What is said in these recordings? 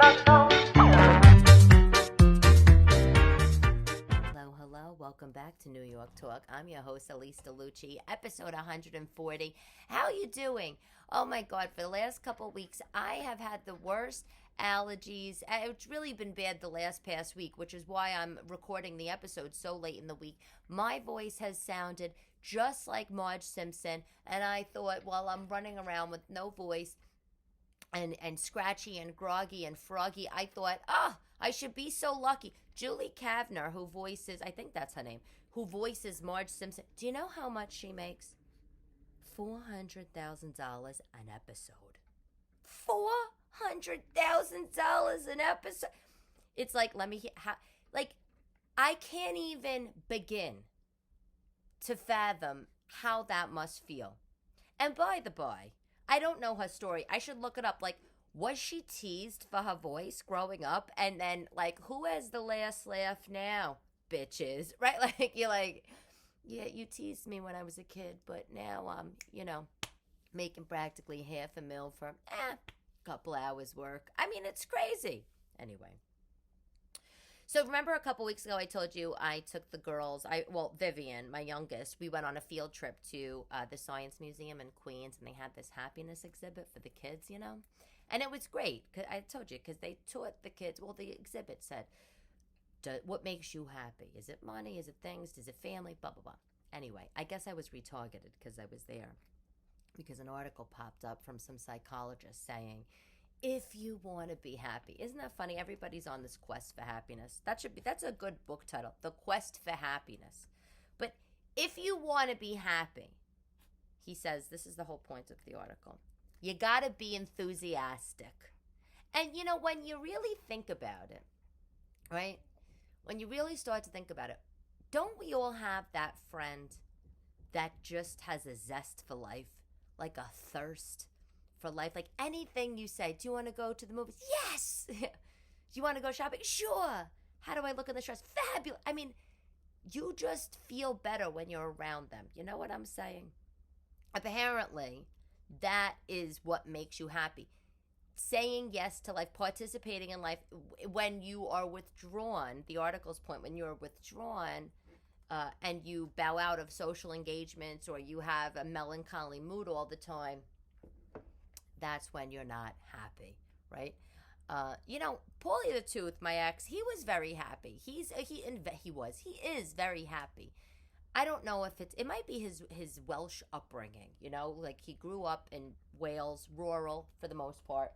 Hello. Welcome back to New York Talk. I'm your host, Elyse DeLucci, episode 140. How are you doing? Oh my God, for the last couple of weeks, I have had the worst allergies. It's really been bad the past week, which is why I'm recording the episode so late in the week. My voice has sounded just like Marge Simpson, and I thought, while I'm running around with no voice and scratchy and groggy and froggy, I thought, I should be so lucky. Julie Kavner, who voices, I think that's her name, who voices Marge Simpson. Do you know how much she makes? $400,000 an episode. $400,000 an episode. It's like, I can't even begin to fathom how that must feel. And by the by, I don't know her story. I should look it up. Like, was she teased for her voice growing up? And then, like, who has the last laugh now, bitches? Right? Like, you're like, yeah, you teased me when I was a kid, but now I'm, making practically $500,000 for a couple hours work. I mean, it's crazy. Anyway. So remember a couple weeks ago I told you I took the girls, Vivian, my youngest, we went on a field trip to the Science Museum in Queens, and they had this happiness exhibit for the kids, And it was great, cause I told you, because they taught the kids, the exhibit said, what makes you happy? Is it money? Is it things? Is it family? Blah, blah, blah. Anyway, I guess I was retargeted because I was there, because an article popped up from some psychologist saying, if you want to be happy. Isn't that funny? Everybody's on this quest for happiness. That's a good book title, The Quest for Happiness. But if you want to be happy, he says, this is the whole point of the article, you got to be enthusiastic. And when you really think about it, right? When you really start to think about it, don't we all have that friend that just has a zest for life, like a thirst for life? Like, anything you say, do you want to go to the movies? Yes. Do you want to go shopping? Sure. How do I look in this dress? Fabulous. I mean, you just feel better when you're around them. You know what I'm saying? Apparently, that is what makes you happy. Saying yes to life, participating in life. When you are withdrawn, the article's point, when you're withdrawn and you bow out of social engagements, or you have a melancholy mood all the time, that's when you're not happy, right? Paulie the Tooth, my ex, he was very happy. He is very happy. I don't know if it might be his Welsh upbringing, like he grew up in Wales, rural for the most part.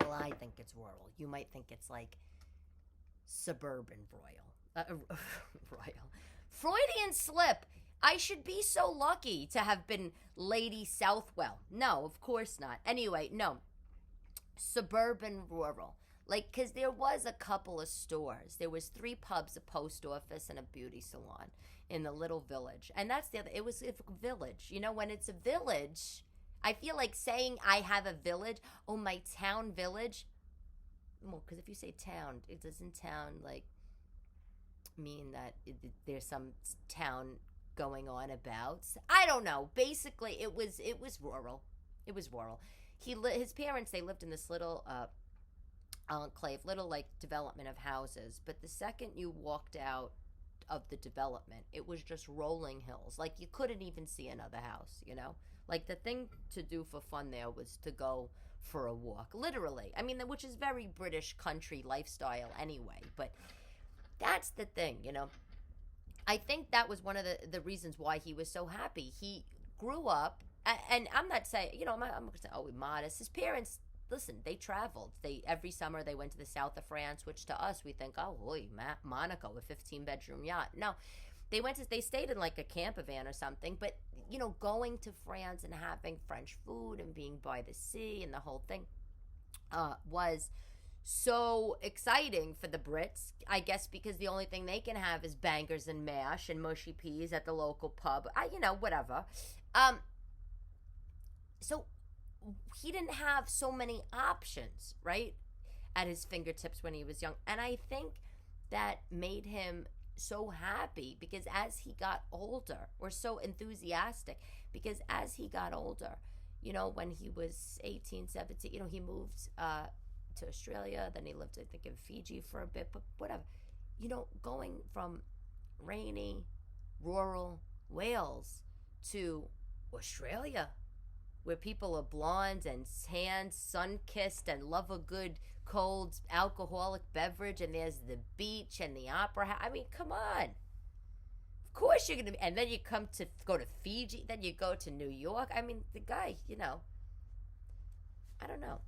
Well, I think it's rural. You might think it's like suburban royal. Royal. Freudian slip. I should be so lucky to have been Lady Southwell. No, of course not. Anyway, no. Suburban rural. Like, because there was a couple of stores. There was 3 pubs, a post office, and a beauty salon in the little village. And that's the other. It was a village. When it's a village, I feel like saying I have a village. Oh, my town village. Well, because if you say town, it doesn't town, like, mean that there's some town going on about. I don't know. Basically, it was rural. It was rural. His parents, they lived in this little enclave, little like development of houses. But the second you walked out of the development, it was just rolling hills. Like, you couldn't even see another house. Like, the thing to do for fun there was to go for a walk, literally. I mean, which is very British country lifestyle anyway. But that's the thing, I think that was one of the reasons why he was so happy. He grew up, and I'm not saying, I'm not going to say, modest. His parents, listen, they traveled. Every summer they went to the south of France, which to us we think, Monaco, a 15-bedroom yacht. No, they stayed in like a camper van or something. But going to France and having French food and being by the sea and the whole thing was so exciting for the Brits, I guess, because the only thing they can have is bangers and mash and mushy peas at the local pub. Whatever. So he didn't have so many options, right, at his fingertips when he was young. And I think that made him so happy, because as he got older, or so enthusiastic, because as he got older, when he was 18, 17, he moved to Australia. Then he lived, I think, in Fiji for a bit, but whatever. Going from rainy, rural Wales to Australia, where people are blonde and tan, sun-kissed, and love a good cold alcoholic beverage, and there's the beach and the opera house. I mean, come on. Of course you're going to be. And then you go to Fiji, then you go to New York. I mean, the guy, I don't know.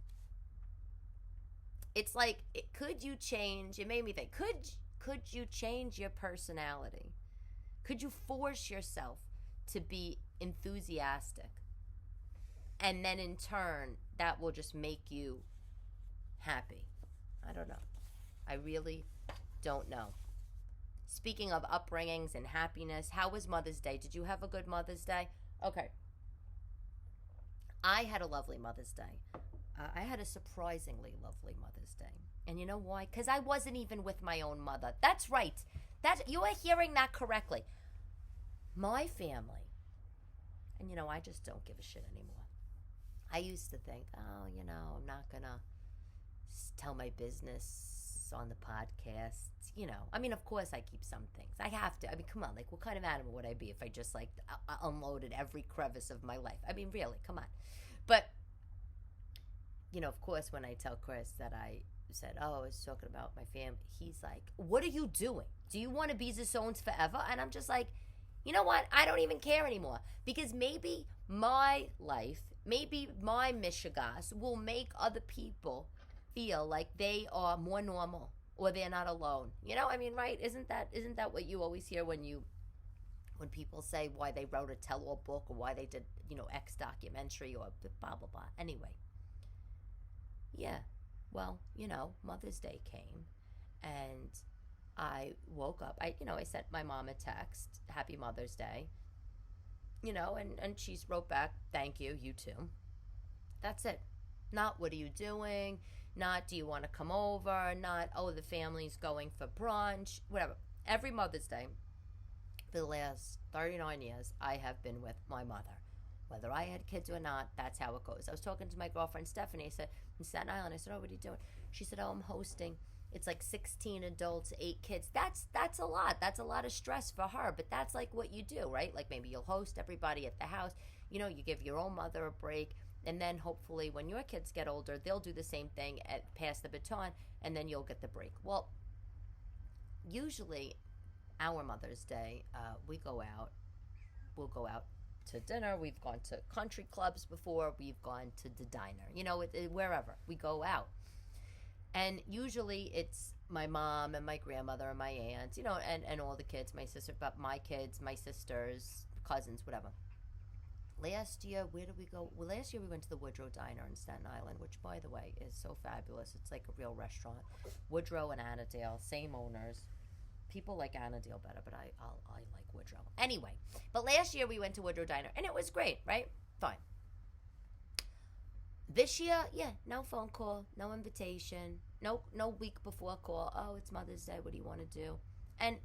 It's like, could you change? It made me think, could you change your personality? Could you force yourself to be enthusiastic? And then in turn, that will just make you happy. I don't know. I really don't know. Speaking of upbringings and happiness, how was Mother's Day? Did you have a good Mother's Day? Okay. I had a lovely Mother's Day. I had a surprisingly lovely Mother's Day. And you know why? Because I wasn't even with my own mother. That's right. You are hearing that correctly. My family, and I just don't give a shit anymore. I used to think, I'm not going to tell my business on the podcast. I mean, of course I keep some things. I have to. I mean, come on. Like, what kind of animal would I be if I just, unloaded every crevice of my life? I mean, really, come on. But, of course, when I tell Chris that I said, I was talking about my family, he's like, what are you doing? Do you want to be Onsens forever? And I'm just like, you know what? I don't even care anymore. Because maybe my life, maybe my mishigas will make other people feel like they are more normal or they're not alone. I mean, right? Isn't that what you always hear when people say why they wrote a tell-all book or why they did, X documentary or blah, blah, blah. Anyway. Yeah. Well, Mother's Day came and I woke up. I sent my mom a text, Happy Mother's Day, and she wrote back, thank you, you too. That's it. Not what are you doing? Not do you want to come over? Not, the family's going for brunch, whatever. Every Mother's Day for the last 39 years, I have been with my mother. Whether I had kids or not, that's how it goes. I was talking to my girlfriend, Stephanie. I said, in Staten Island, I said, what are you doing? She said, I'm hosting. It's like 16 adults, 8 kids. That's a lot. That's a lot of stress for her, but that's like what you do, right? Like maybe you'll host everybody at the house. You give your own mother a break, and then hopefully when your kids get older, they'll do the same thing, pass the baton, and then you'll get the break. Well, usually our Mother's Day, we'll go out to dinner. We've gone to country clubs before. We've gone to the diner, wherever we go out. And usually it's my mom and my grandmother and my aunt, and all the kids, my sister, but my kids, my sisters, cousins, whatever. Last year, where did we go? Well, last year we went to the Woodrow Diner in Staten Island, which, by the way, is so fabulous. It's like a real restaurant. Woodrow and Annandale, same owners. People like Annandale better, but I like Woodrow. Anyway, but last year we went to Woodrow Diner, and it was great, right? Fine. This year, no phone call, no invitation, no week before call. Oh, it's Mother's Day. What do you want to do? And,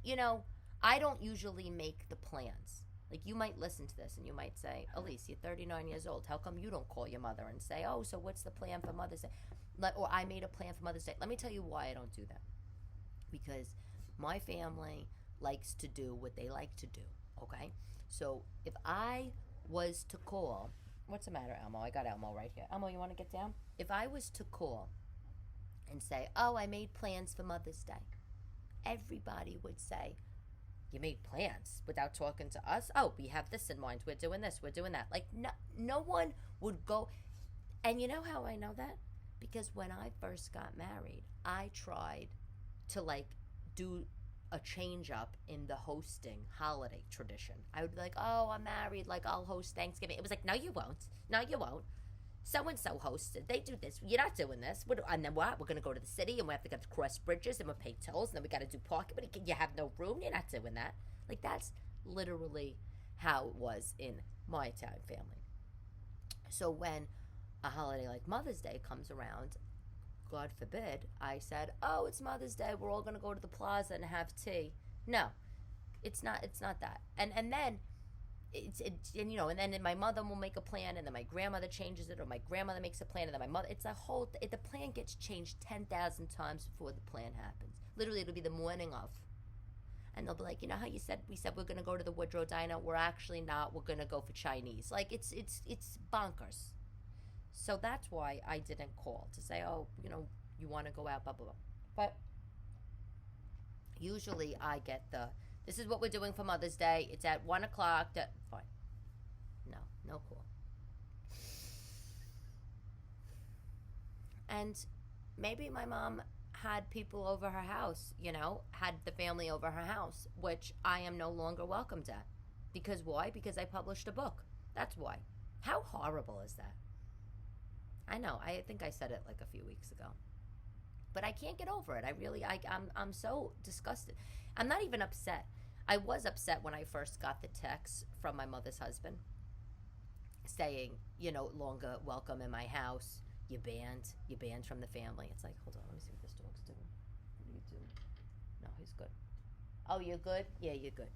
I don't usually make the plans. Like, you might listen to this and you might say, Elyse, you're 39 years old. How come you don't call your mother and say, so what's the plan for Mother's Day? Or I made a plan for Mother's Day. Let me tell you why I don't do that. Because my family likes to do what they like to do, okay? So if I was to call, what's the matter, Elmo? I got Elmo right here. Elmo, you want to get down? If I was to call and say, I made plans for Mother's Day, everybody would say, you made plans without talking to us? We have this in mind. We're doing this. We're doing that. Like, no one would go. And you know how I know that? Because when I first got married, I tried to, do a change up in the hosting holiday tradition. I would be like, I'm married, I'll host Thanksgiving. It was like, no, you won't. No, you won't. So-and-so hosted. They do this. You're not doing this. And then what? We're going to go to the city, and we have to get to cross bridges, and we'll pay tolls, and then we got to do parking, but you have no room. You're not doing that. That's literally how it was in my Italian family. So when a holiday like Mother's Day comes around, God forbid, I said, it's Mother's Day. We're all going to go to the plaza and have tea. No, it's not that. And then and you know, and then my mother will make a plan, and then my grandmother changes it, or my grandmother makes a plan, and then my mother. It's a whole. The plan gets changed 10,000 times before the plan happens. Literally, it'll be the morning of, and they'll be like, you know how we said we're gonna go to the Woodrow Diner. We're actually not. We're gonna go for Chinese. Like it's bonkers. So that's why I didn't call to say, oh, you know, you want to go out, blah blah blah. But usually I get this is what we're doing for Mother's Day. It's at 1 o'clock. Fine. No call. And maybe my mom had people over her house, you know, had the family over her house, which I am no longer welcomed at. Because why? Because I published a book. That's why. How horrible is that? I know. I think I said it like a few weeks ago. But I can't get over it. I'm so disgusted. I'm not even upset. I was upset when I first got the text from my mother's husband saying, you know, longer welcome in my house. You're banned from the family. It's like, hold on, let me see what this dog's doing. What do you do? No, he's good. Oh, you're good? Yeah, you're good.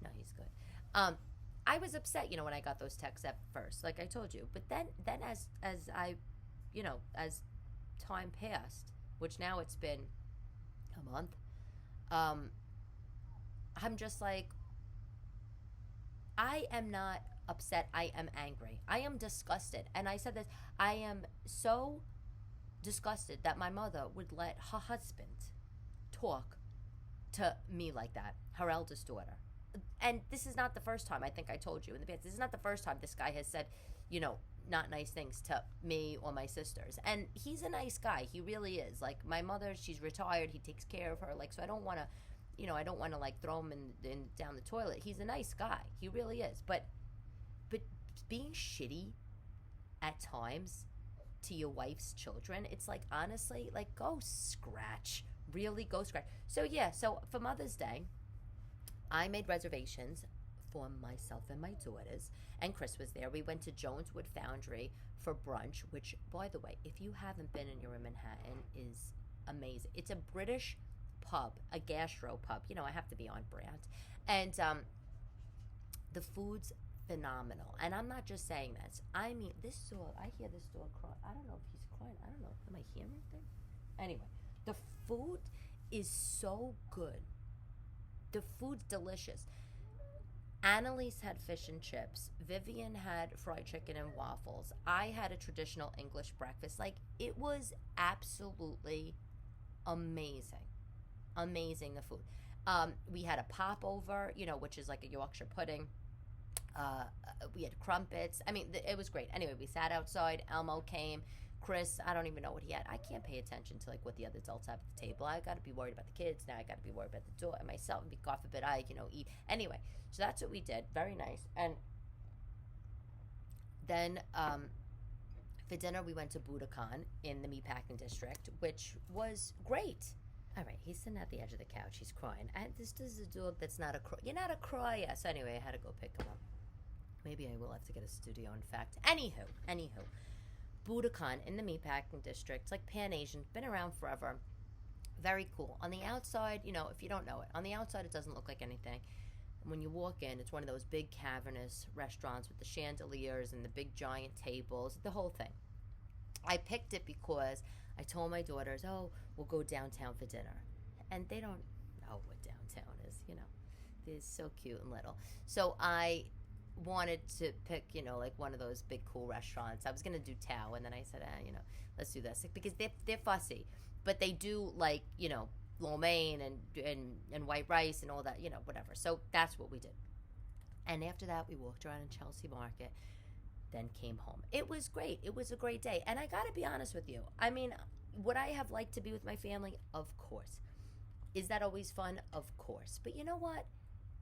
No, he's good. I was upset, you know, when I got those texts at first, like I told you. But then as I, you know, as time passed, which now it's been a month, I'm just like, I am not upset. I am angry. I am disgusted. And I said this, I am so disgusted that my mother would let her husband talk to me like that, her eldest daughter. And this is not the first time. I think I told you in the past, this is not the first time this guy has said, you know, not nice things to me or my sisters. And he's a nice guy. He really is. Like, my mother, she's retired. He takes care of her. Like, so I don't want to, you know, I don't want to like throw him in down the toilet. He's a nice guy. He really is. But being shitty at times to your wife's children, it's like, honestly, like, go scratch. Really go scratch. So yeah, so for Mother's Day, I made reservations for myself and my daughters, and Chris was there. We went to Joneswood Foundry for brunch, which, by the way, if you haven't been and you're in Manhattan, is amazing. It's a British pub, a gastro pub. You know, I have to be on brand. And the food's phenomenal. And I'm not just saying this. I mean, this dog, I hear this dog cry. I don't know if he's crying. I don't know. Am I hearing things? Anyway, the food is so good. The food's delicious. Annalise had fish and chips. Vivian had fried chicken and waffles. I had a traditional English breakfast. Like, it was absolutely amazing. Amazing, the food. We had a popover, you know, which is like a Yorkshire pudding. We had crumpets. I mean, it was great. Anyway, we sat outside. Elmo came. Chris, I don't even know what he had. I can't pay attention to like what the other adults have at the table. I got to be worried about the kids. Now I got to be worried about the door and myself. And God forbid I, you know, eat. Anyway, so that's what we did. Very nice. And then for dinner, we went to Budokan in the Meatpacking District, which was great. All right, he's sitting at the edge of the couch. He's crying. And this is a dog that's not a cry. You're not a crier. So anyway, I had to go pick him up. Maybe I will have to get a studio, in fact. Anywho. Budokan in the Meatpacking District. It's like Pan-Asian. Been around forever. Very cool. On the outside, you know, if you don't know it, on the outside it doesn't look like anything. When you walk in, it's one of those big cavernous restaurants with the chandeliers and the big giant tables, the whole thing. I picked it because I told my daughters, oh, we'll go downtown for dinner. And they don't know what downtown is, you know. They're so cute and little. So I wanted to pick, you know, like one of those big cool restaurants. I was going to do Tao, and then I said, you know, let's do this. Because they're fussy. But they do like, you know, lo mein and white rice and all that, you know, whatever. So that's what we did. And after that, we walked around in Chelsea Market, then came home. It was great. It was a great day. And I got to be honest with you. I mean, would I have liked to be with my family? Of course. Is that always fun? Of course. But you know what?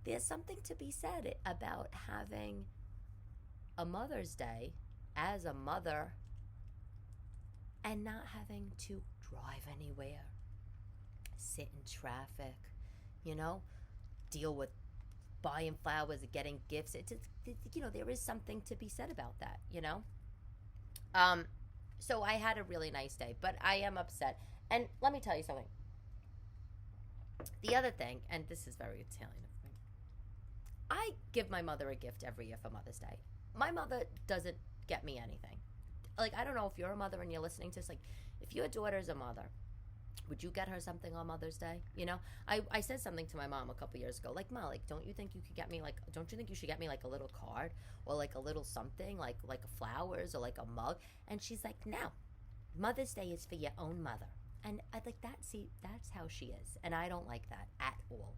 There's something to be said about having a Mother's Day as a mother and not having to drive anywhere, sit in traffic, you know, deal with buying flowers and getting gifts. You know, there is something to be said about that, you know. So I had a really nice day, but I am upset. And let me tell you something. The other thing, and this is very Italian of me, I give my mother a gift every year for Mother's Day. My mother doesn't get me anything. Like, I don't know if you're a mother and you're listening to this. Like, if your daughter's a mother, would you get her something on Mother's Day? You know, I said something to my mom a couple years ago. Like, Ma, like, don't you think you could get me, like, don't you think you should get me, like, a little card or, like, a little something, like flowers or, like, a mug? And she's like, no. Mother's Day is for your own mother. And I like that. See, that's how she is. And I don't like that at all.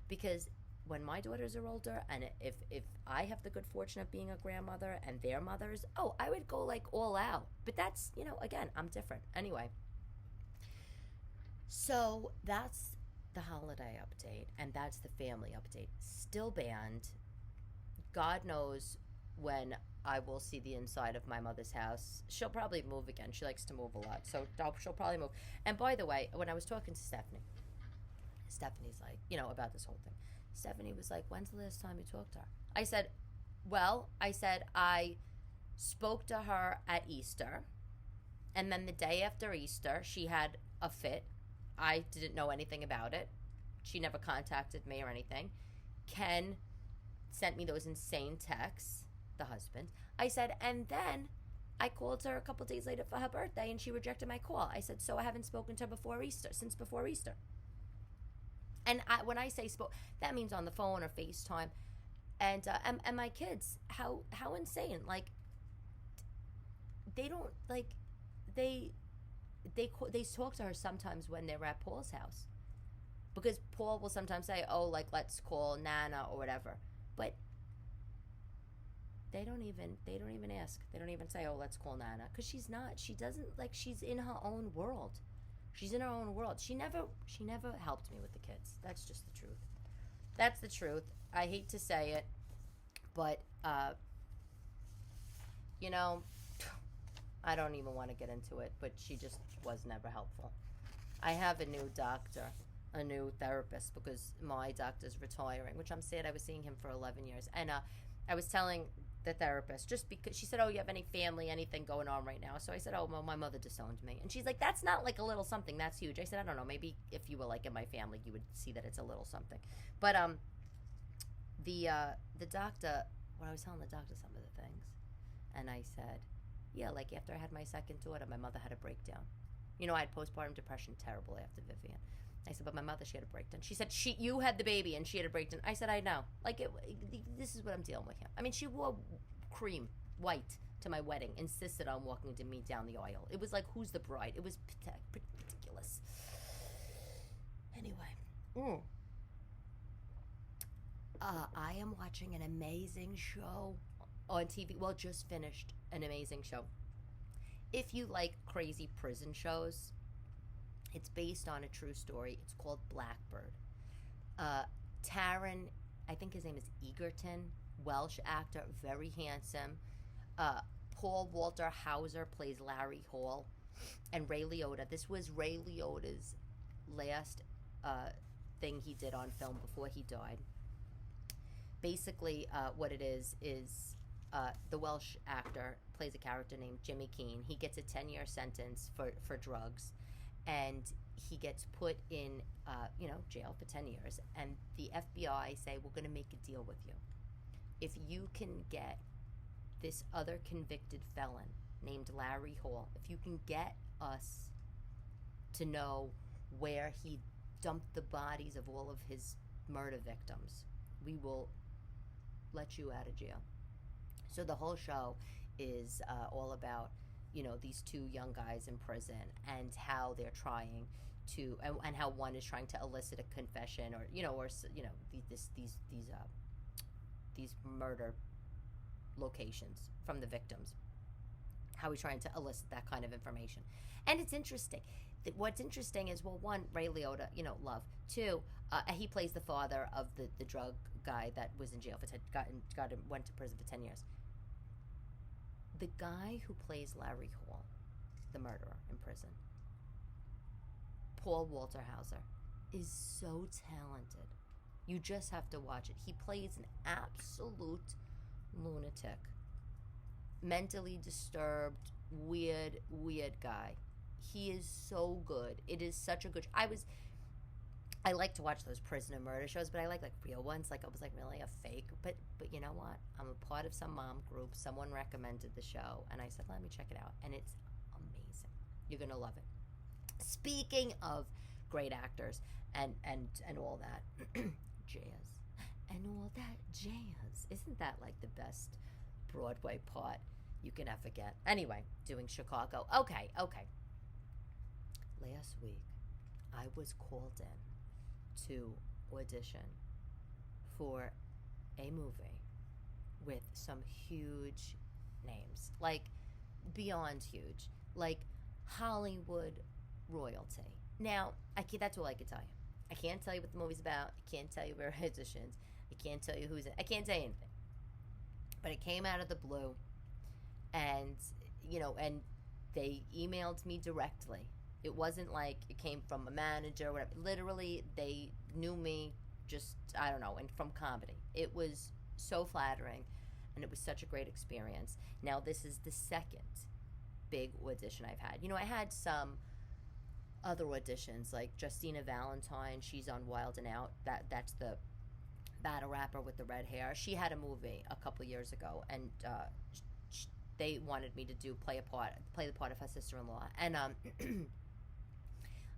Because when my daughters are older, and if I have the good fortune of being a grandmother and their mothers, oh, I would go like all out. But that's, you know, again, I'm different. Anyway, so that's the holiday update, and that's the family update. Still banned. God knows when I will see the inside of my mother's house. She'll probably move again. She likes to move a lot, so she'll probably move. And by the way, when I was talking to Stephanie's like, you know, about this whole thing. Stephanie was like, when's the last time you talked to her? I said, I spoke to her at Easter, and then the day after Easter, she had a fit. I didn't know anything about it. She never contacted me or anything. Ken sent me those insane texts, the husband. I said, and then I called her a couple days later for her birthday, and she rejected my call. I said, so I haven't spoken to her since before Easter. And when I say spoke, that means on the phone or FaceTime. And my kids, how insane. Like, they don't, like, they talk to her sometimes when they're at Paul's house. Because Paul will sometimes say, oh, like, let's call Nana or whatever. But they don't even ask. They don't even say, oh, let's call Nana. Because she doesn't, like, she's in her own world. She's in her own world. She never helped me with the kids. That's just the truth. That's the truth. I hate to say it, but, you know, I don't even want to get into it, but she just was never helpful. I have a new doctor, a new therapist, because my doctor's retiring, which I'm sad. I was seeing him for 11 years. And I was telling the therapist, just because she said, oh, you have any family, anything going on right now? So I said, oh, well, my mother disowned me. And she's like, that's not like a little something, that's huge. I said, I don't know, maybe if you were like in my family, you would see that it's a little something. But the doctor, when I was telling the doctor some of the things, and I said, yeah, like after I had my second daughter, my mother had a breakdown. You know, I had postpartum depression, terrible, after Vivian. I said, but my mother, she had a breakdown. She said, you had the baby and she had a breakdown. I said, I know. Like, this is what I'm dealing with here. I mean, she wore cream, white, to my wedding, insisted on walking to me down the aisle. It was like, who's the bride? It was ridiculous. Anyway. I am watching an amazing show on TV. Well, just finished an amazing show. If you like crazy prison shows, it's based on a true story. It's called Blackbird. Taron, I think his name is Egerton, Welsh actor, very handsome. Paul Walter Hauser plays Larry Hall. And Ray Liotta. This was Ray Liotta's last thing he did on film before he died. Basically, what it is the Welsh actor plays a character named Jimmy Keene. He gets a 10-year sentence for drugs. And he gets put in, jail for 10 years. And the FBI say, we're going to make a deal with you. If you can get this other convicted felon named Larry Hall, if you can get us to know where he dumped the bodies of all of his murder victims, we will let you out of jail. So the whole show is all about these two young guys in prison and how they're trying to, and how one is trying to elicit a confession these murder locations from the victims. How he's trying to elicit that kind of information. And it's interesting. What's interesting is, well, one, Ray Liotta, love. Two, he plays the father of the drug guy that was in jail for went to prison for 10 years. The guy who plays Larry Hall, the murderer in prison, Paul Walter Hauser, is so talented. You just have to watch it. He plays an absolute lunatic, mentally disturbed, weird guy. He is so good. It is such a good. I like to watch those prisoner murder shows, but I like real ones. Like, it was like really a fake. But you know what? I'm a part of some mom group. Someone recommended the show, and I said, let me check it out. And it's amazing. You're gonna love it. Speaking of great actors and all that jazz and all that jazz, isn't that like the best Broadway part you can ever get? Anyway, doing Chicago. Okay. Last week, I was called in to audition for a movie with some huge names, like beyond huge, like Hollywood royalty. Now, that's all I can tell you. I can't tell you what the movie's about. I can't tell you where it auditions. I can't tell you who's in. I can't tell you anything. But it came out of the blue, and and they emailed me directly. It wasn't like it came from a manager or whatever. Literally, they knew me just, I don't know, and from comedy. It was so flattering, and it was such a great experience. Now, this is the second big audition I've had. I had some other auditions, like Justina Valentine. She's on Wild and Out. That's the battle rapper with the red hair. She had a movie a couple years ago, and they wanted me to play the part of her sister-in-law, and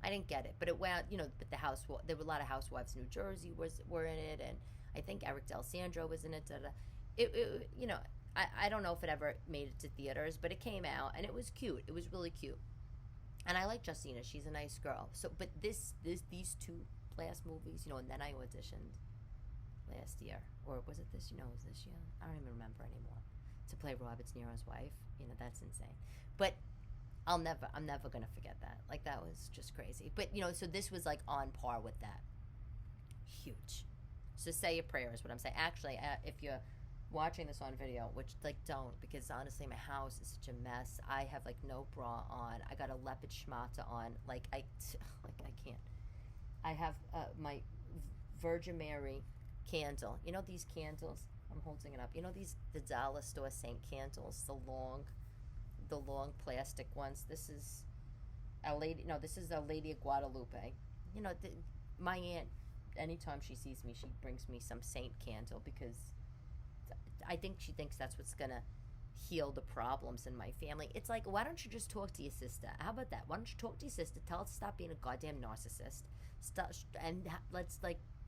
I didn't get it, but it went, but there were a lot of housewives in New Jersey were in it, and I think Eric D'Alessandro was in it. I don't know if it ever made it to theaters, but it came out, and it was cute. It was really cute, and I like Justina. She's a nice girl. So, but these two last movies, and then I auditioned last year, or was it this? It was this year. I don't even remember anymore. To play Robert De Niro's wife, that's insane. But I'm never gonna forget that. Like, that was just crazy. But so this was like on par with that. Huge. So say your prayers. What I'm saying. Actually, if you're watching this on video, which don't, because honestly my house is such a mess. I have no bra on. I got a leopard schmata on. I can't. I have my Virgin Mary candle. These candles. I'm holding it up. The dollar store Saint candles, the long plastic ones. This is this is a Lady of Guadalupe. My aunt, anytime she sees me, she brings me some saint candle, because I think she thinks that's what's gonna heal the problems in my family. It's like, why don't you just talk to your sister? How about that? Why don't you talk to your sister? Tell her to stop being a goddamn narcissist. Let's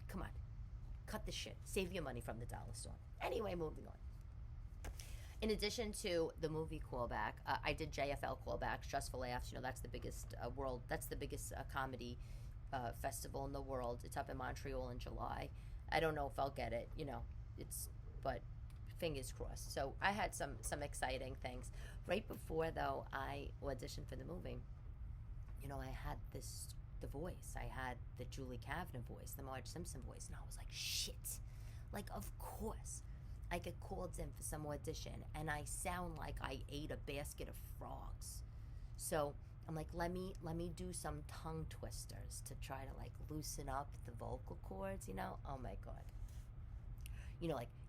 come on, cut the shit. Save your money from the dollar store. Anyway, moving on. In addition to the movie callback, I did JFL callbacks, Just for Laughs. That's the biggest comedy festival in the world. It's up in Montreal in July. I don't know if I'll get it. But fingers crossed. So I had some exciting things. Right before, though, I auditioned for the movie, I had the voice. I had the Julie Kavner voice, the Marge Simpson voice, and I was like, shit. Of course. I get called in for some audition, and I sound like I ate a basket of frogs. So I'm like, let me do some tongue twisters to try to loosen up the vocal cords. Oh my god.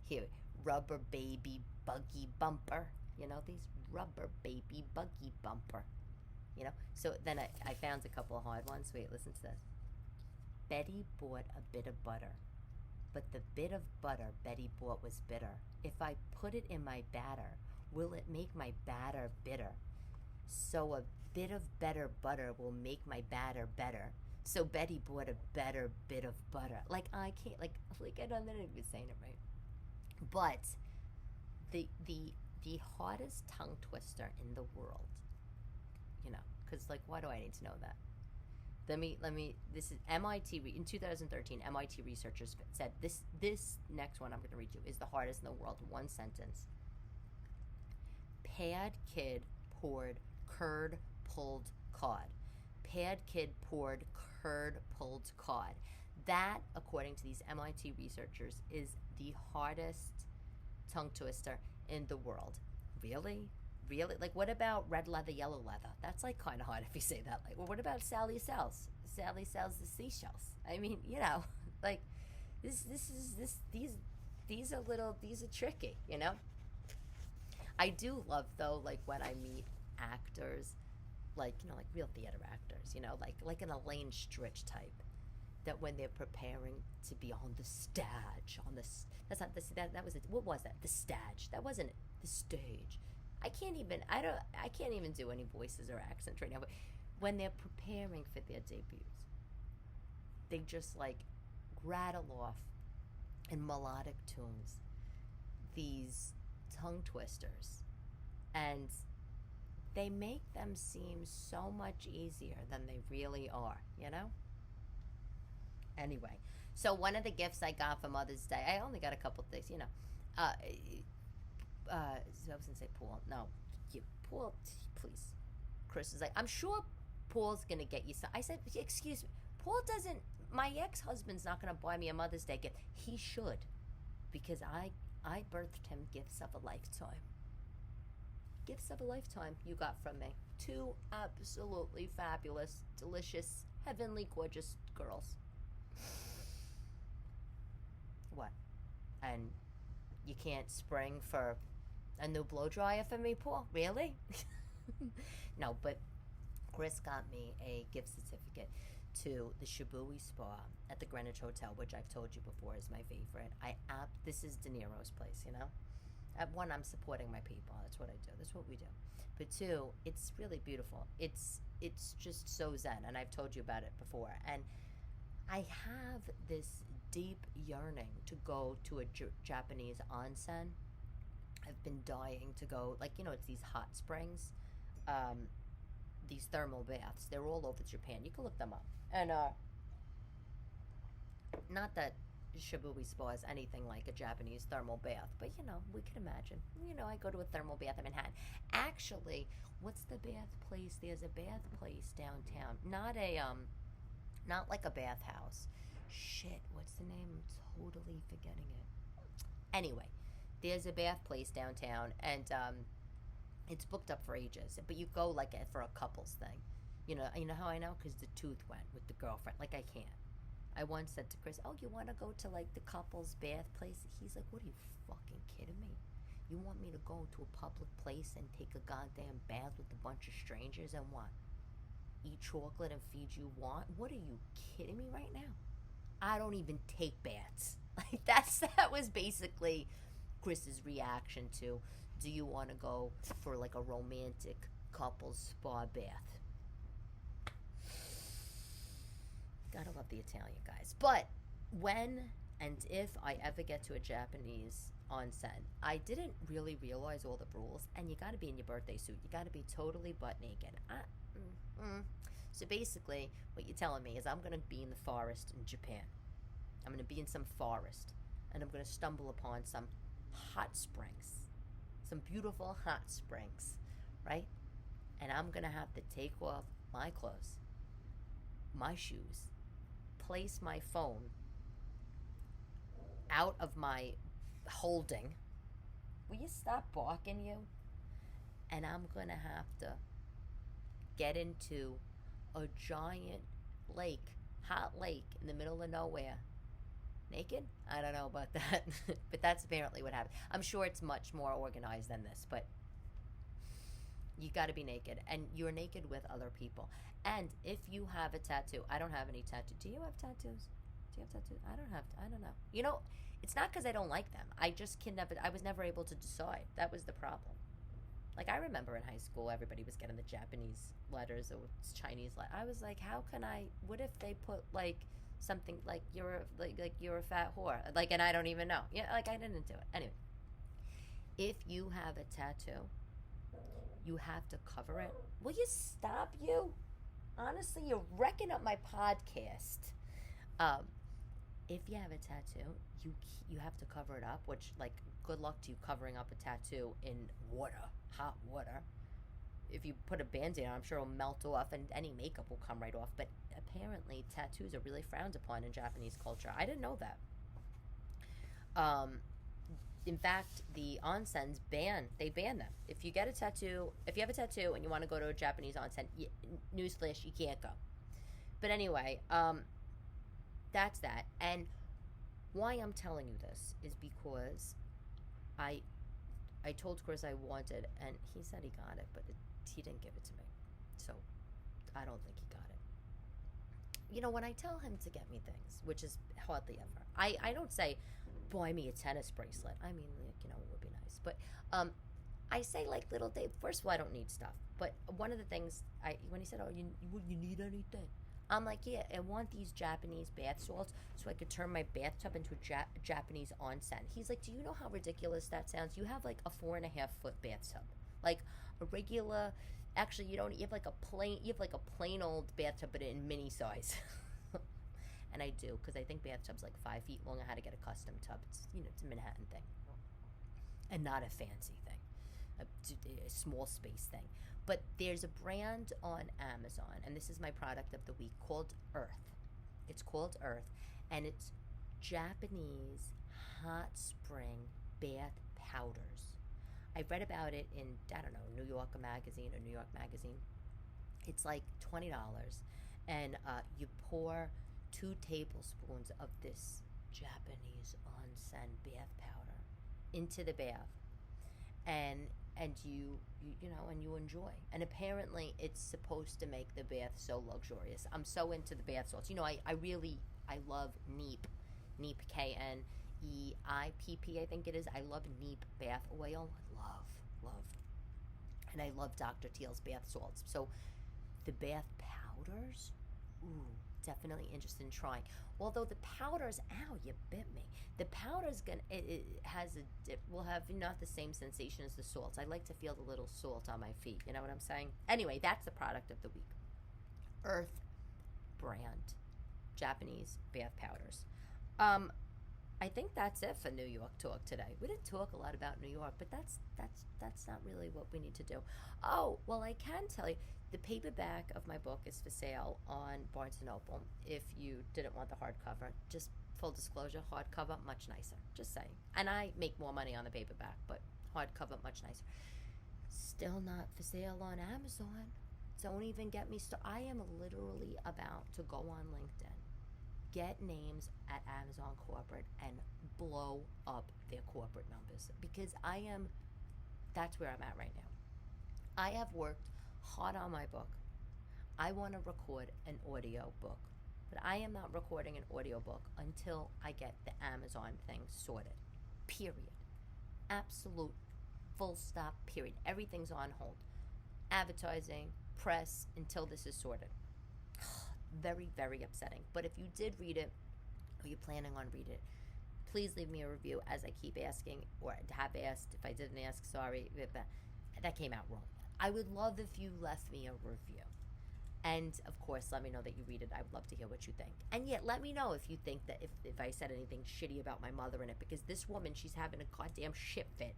Here, rubber baby buggy bumper. These rubber baby buggy bumper. So then I found a couple of hard ones. Wait, listen to this. Betty bought a bit of butter, but the bit of butter Betty bought was bitter. If I put it in my batter, will it make my batter bitter? So a bit of better butter will make my batter better. So Betty bought a better bit of butter. I can't, I don't know if you're saying it right. But the hardest tongue twister in the world, because why do I need to know that? Let me. This is MIT in 2013. MIT researchers said this next one I'm going to read you is the hardest in the world. One sentence. Pad kid poured curd pulled cod. Pad kid poured curd pulled cod. That, according to these MIT researchers, is the hardest tongue twister in the world. Really? Really? What about red leather, yellow leather? That's kind of hard if you say that. Well, what about Sally sells? Sally sells the seashells. I mean, these are tricky, I do love, though, when I meet actors, real theater actors, like an Elaine Stritch type that when they're preparing to be on the stage, that's not this, that was it. What was that? The stage. That wasn't it. The stage. I can't even do any voices or accents right now. But when they're preparing for their debuts, they just like rattle off in melodic tunes these tongue twisters, and they make them seem so much easier than they really are, you know? Anyway, so one of the gifts I got for Mother's Day, I only got a couple things, you know. I was gonna say Paul. No, Paul, please. Chris is like, I'm sure Paul's gonna get you some. I said, excuse me, Paul doesn't. My ex-husband's not gonna buy me a Mother's Day gift. He should, because I birthed him gifts of a lifetime. Gifts of a lifetime you got from me. 2 absolutely fabulous, delicious, heavenly, gorgeous girls. What? And you can't spring for a new blow dryer for me, Paul? Really? No, but Chris got me a gift certificate to the Shibui Spa at the Greenwich Hotel, which I've told you before is my favorite. This is De Niro's place, you know? At 1, I'm supporting my people. That's what I do. That's what we do. But 2, it's really beautiful. It's just so zen, and I've told you about it before. And I have this deep yearning to go to a Japanese onsen. I've been dying to go. Like, you know, it's these hot springs, these thermal baths. They're all over Japan. You can look them up. And not that Shibui Spa is anything like a Japanese thermal bath, but you know, we can imagine. You know, I go to a thermal bath in Manhattan. Actually, what's the bath place? There's a bath place downtown. Not like a bathhouse. Shit, what's the name? I'm totally forgetting it. Anyway, there's a bath place downtown, and it's booked up for ages. But you go like for a couples thing. You know how I know? Because the tooth went with the girlfriend. Like, I can't. I once said to Chris, oh, you want to go to, like, the couple's bath place? He's like, what, are you fucking kidding me? You want me to go to a public place and take a goddamn bath with a bunch of strangers and what? Eat chocolate and feed you wine? What are you kidding me right now? I don't even take baths. Like, that was basically Chris's reaction to, do you want to go for, like, a romantic couple's spa bath? Gotta love the Italian guys. But when and if I ever get to a Japanese onsen, I didn't really realize all the rules. And you gotta be in your birthday suit. You gotta be totally butt naked. So basically, what you're telling me is I'm gonna be in the forest in Japan. I'm gonna be in some forest, and I'm gonna stumble upon some hot springs, some beautiful hot springs, right? And I'm gonna have to take off my clothes, my shoes, place my phone out of my holding. Will you stop barking, you? And I'm gonna have to get into a giant lake, hot lake in the middle of nowhere. Naked? I don't know about that. But that's apparently what happened. I'm sure it's much more organized than this, but you got to be naked, and you're naked with other people. And if you have a tattoo, I don't have any tattoo. Do you have tattoos? Do you have tattoos? I don't know. You know, it's not because I don't like them. I just can never, I was never able to decide. That was the problem. Like, I remember in high school, everybody was getting the Japanese letters or Chinese letters. I was like, how can I, what if they put, like, something like you're a fat whore? Like, and I don't even know. Yeah, like, I didn't do it. Anyway, if you have a tattoo, you have to cover it. Will you stop, you? Honestly, you're wrecking up my podcast. If you have a tattoo, you have to cover it up, which, like, good luck to you covering up a tattoo in water, hot water. If you put a Band-Aid on, I'm sure it'll melt off and any makeup will come right off. But apparently tattoos are really frowned upon in Japanese culture. I didn't know that. In fact, the onsens ban them. If you have a tattoo and you want to go to a Japanese onsen, newsflash, you can't go. But anyway, that's that. And why I'm telling you this is because I told Chris I wanted, and he said he got it, but he didn't give it to me. So I don't think he got it. when I tell him to get me things, which is hardly ever, I don't say, buy me a tennis bracelet. I mean, like, it would be nice. But I say, like, little Dave, first of all, I don't need stuff. But one of the things, when he said, oh, you need anything? I'm like, yeah, I want these Japanese bath salts so I could turn my bathtub into a Japanese onsen. He's like, do you know how ridiculous that sounds? You have like a 4.5-foot bathtub, like a regular. Actually, you don't. You have like a plain old bathtub, but in mini size. And I do, because I think bathtub's like 5 feet long. I had to get a custom tub. It's a Manhattan thing, and not a fancy thing, a small space thing. But there's a brand on Amazon, and this is my product of the week, called Earth. It's called Earth, and it's Japanese hot spring bath powders. I read about it in, I don't know, New York Magazine. It's like $20, and you pour 2 tablespoons of this Japanese onsen bath powder into the bath, and you enjoy. And apparently it's supposed to make the bath so luxurious. I'm so into the bath salts. I love Neep, K-N-E-I-P-P, I think it is. I love Neep bath oil. Love. And I love Dr. Teal's bath salts. So the bath powders, definitely interested in trying. Although the powders, ow, you bit me. The powder's will have not the same sensation as the salts. I like to feel the little salt on my feet. You know what I'm saying? Anyway, that's the product of the week. Earth brand Japanese bath powders. I think that's it for New York Talk today. We didn't talk a lot about New York, but that's not really what we need to do. Oh, well, I can tell you, the paperback of my book is for sale on Barnes & Noble. If you didn't want the hardcover, just full disclosure, hardcover, much nicer. Just saying. And I make more money on the paperback, but hardcover, much nicer. Still not for sale on Amazon. Don't even get me started. I am literally about to go on LinkedIn, get names at Amazon corporate, and blow up their corporate numbers, because that's where I'm at right now. I have worked hard on my book. I want to record an audio book, but I am not recording an audio book until I get the Amazon thing sorted. Period. Absolute full stop, period. Everything's on hold. Advertising, press, until this is sorted. Very, very upsetting. But if you did read it, or you're planning on reading it, please leave me a review, as I keep asking, or have asked. If I didn't ask, sorry. That came out wrong. I would love if you left me a review. And, of course, let me know that you read it. I would love to hear what you think. And yet, let me know if you think that if I said anything shitty about my mother in it, because this woman, she's having a goddamn shit fit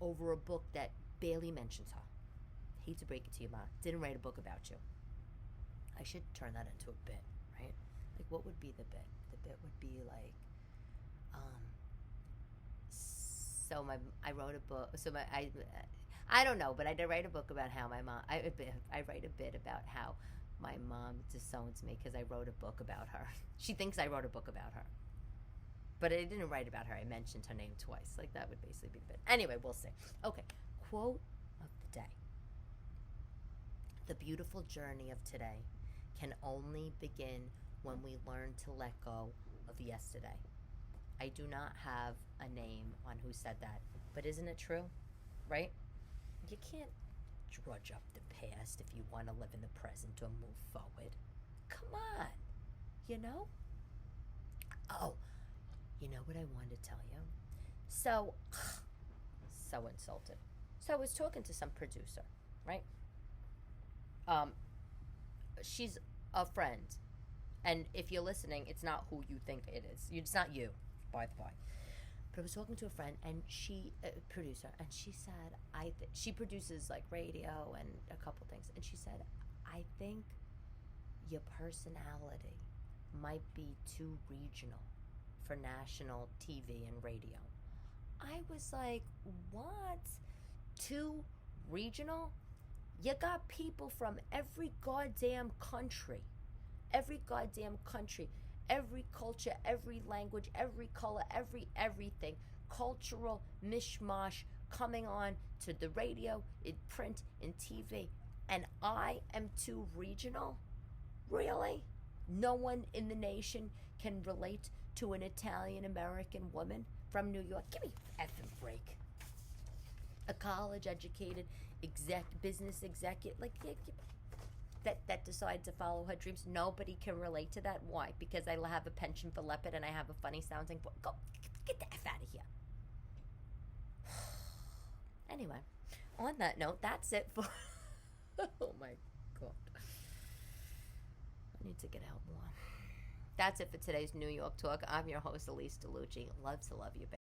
over a book that barely mentions her. Hate to break it to you, Ma. Didn't write a book about you. I should turn that into a bit, right? Like, what would be the bit? The bit would be like, I wrote a book. I don't know, but I did write a book about how my mom. I write a bit about how my mom disowns me because I wrote a book about her. She thinks I wrote a book about her, but I didn't write about her. I mentioned her name twice. Like, that would basically be the bit. Anyway, we'll see. Okay, quote of the day: the beautiful journey of today can only begin when we learn to let go of yesterday. I do not have a name on who said that, but isn't it true? Right? You can't drudge up the past if you want to live in the present or move forward. Come on. You know? Oh, you know what I wanted to tell you? So insulted. So I was talking to some producer, right? She's a friend. And if you're listening, it's not who you think it is. It's not you, by the by. But I was talking to a friend, and she, a producer, and she said, she produces like radio and a couple things, and she said, I think your personality might be too regional for national TV and radio. I was like, what? Too regional? You got people from every goddamn country, every culture, every language, every color, everything, cultural mishmash coming on to the radio, in print, in TV, and I am too regional? Really? No one in the nation can relate to an Italian American woman from New York. Give me an effing break. A college educated business executive that decides to follow her dreams. Nobody can relate to that. Why? Because I have a penchant for leopard and I have a funny sounding voice. Go get the F out of here. Anyway, on that note, that's it for oh my god. I need to get out more. That's it for today's New York Talk. I'm your host, Elyse DeLucci. Love to love you, baby.